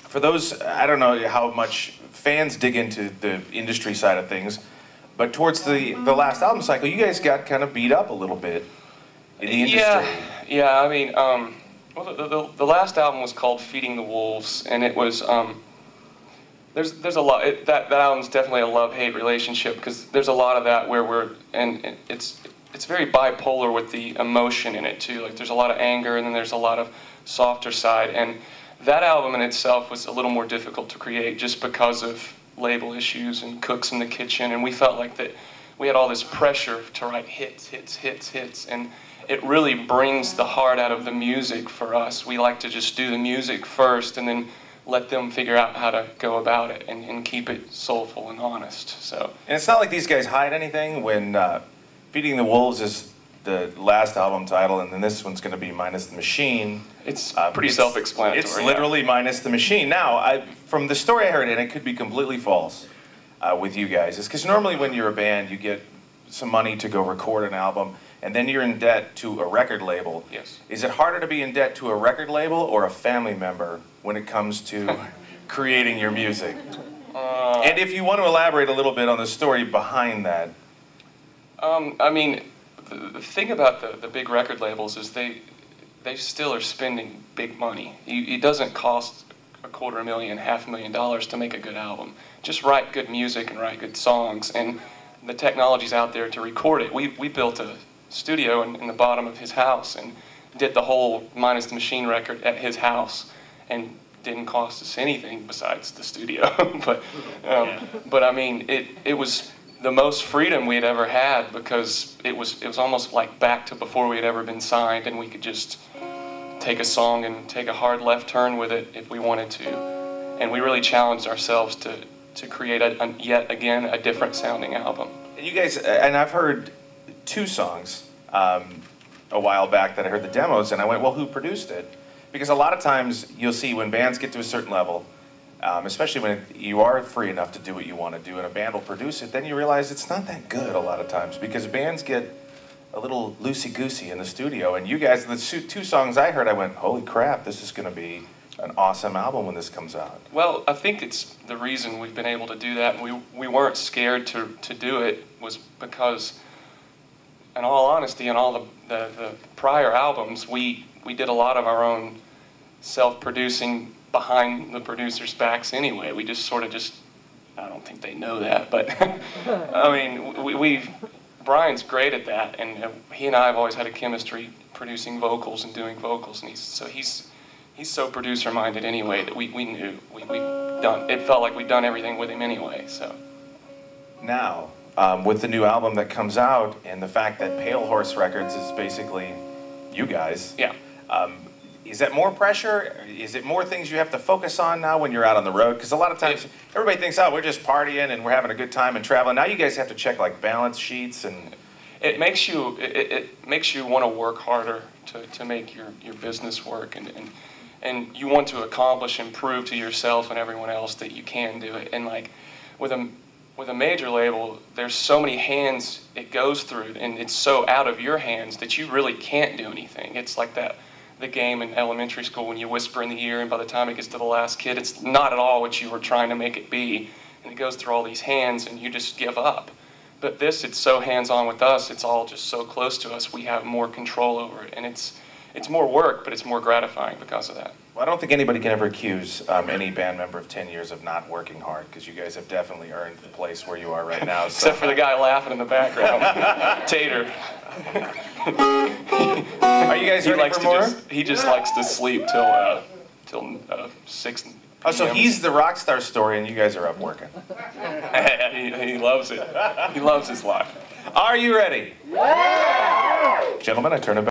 for those, I don't know how much fans dig into the industry side of things, but towards the last album cycle, you guys got kind of beat up a little bit in the industry. Yeah. I mean, well, the last album was called Feeding the Wolves, and it was there's a lot. That album's definitely a love-hate relationship, because there's a lot of that where it's very bipolar with the emotion in it too. Like there's a lot of anger, and then there's a lot of softer side, and that album in itself was a little more difficult to create just because of label issues and cooks in the kitchen, and we felt like that we had all this pressure to write hits, and it really brings the heart out of the music for us. We like to just do the music first and then let them figure out how to go about it and keep it soulful and honest. So. And it's not like these guys hide anything. When Feeding the Wolves is the last album title, and then this one's going to be Minus the Machine. It's pretty self-explanatory. It's literally Minus the Machine. Now, from the story I heard, and it could be completely false with you guys, is because normally when you're a band, you get some money to go record an album, and then you're in debt to a record label. Yes. Is it harder to be in debt to a record label or a family member when it comes to creating your music? And if you want to elaborate a little bit on the story behind that. I mean, the thing about the big record labels is they still are spending big money. It doesn't cost $250,000, $500,000 to make a good album. Just write good music and write good songs, and the technology's out there to record it. We built a studio in the bottom of his house and did the whole Minus the Machine record at his house, and didn't cost us anything besides the studio. But I mean, it was the most freedom we had ever had, because it was almost like back to before we had ever been signed, and we could just take a song and take a hard left turn with it if we wanted to. And we really challenged ourselves to create yet again a different sounding album. And you guys, and I've heard 2 songs a while back that I heard the demos, and I went, well, who produced it? Because a lot of times you'll see when bands get to a certain level, especially when you are free enough to do what you want to do, and a band will produce it, then you realize it's not that good a lot of times, because bands get a little loosey-goosey in the studio. And you guys, the 2 songs I heard, I went, holy crap, this is going to be an awesome album when this comes out. Well, I think it's the reason we've been able to do that, and we weren't scared to do it, was because, in all honesty, in all the prior albums, we did a lot of our own self-producing behind the producers' backs anyway. We just sort of I don't think they know that, but I mean, Brian's great at that, and he and I have always had a chemistry producing vocals and doing vocals, and he's so producer-minded anyway that we knew it felt like we'd done everything with him anyway. So now, with the new album that comes out, and the fact that Pale Horse Records is basically you guys, yeah. Is that more pressure? Is it more things you have to focus on now when you're out on the road? Because a lot of times everybody thinks, oh, we're just partying and we're having a good time and traveling. Now you guys have to check like balance sheets, and it makes you want to work harder to make your business work, and you want to accomplish and prove to yourself and everyone else that you can do it. And like with a major label, there's so many hands it goes through, and it's so out of your hands that you really can't do anything. It's like the game in elementary school when you whisper in the ear, and by the time it gets to the last kid, it's not at all what you were trying to make it be. And it goes through all these hands, and you just give up. But this, it's so hands-on with us. It's all just so close to us. We have more control over it, and it's more work, but it's more gratifying because of that. Well, I don't think anybody can ever accuse any band member of 10 years of not working hard, because you guys have definitely earned the place where you are right now. Except for the guy laughing in the background, Tater. Are you guys ready for more? He just likes to sleep till 6 p.m. Oh, so he's the rock star story, and you guys are up working. He loves it. He loves his life. Are you ready? Yeah! Gentlemen, I turn it back.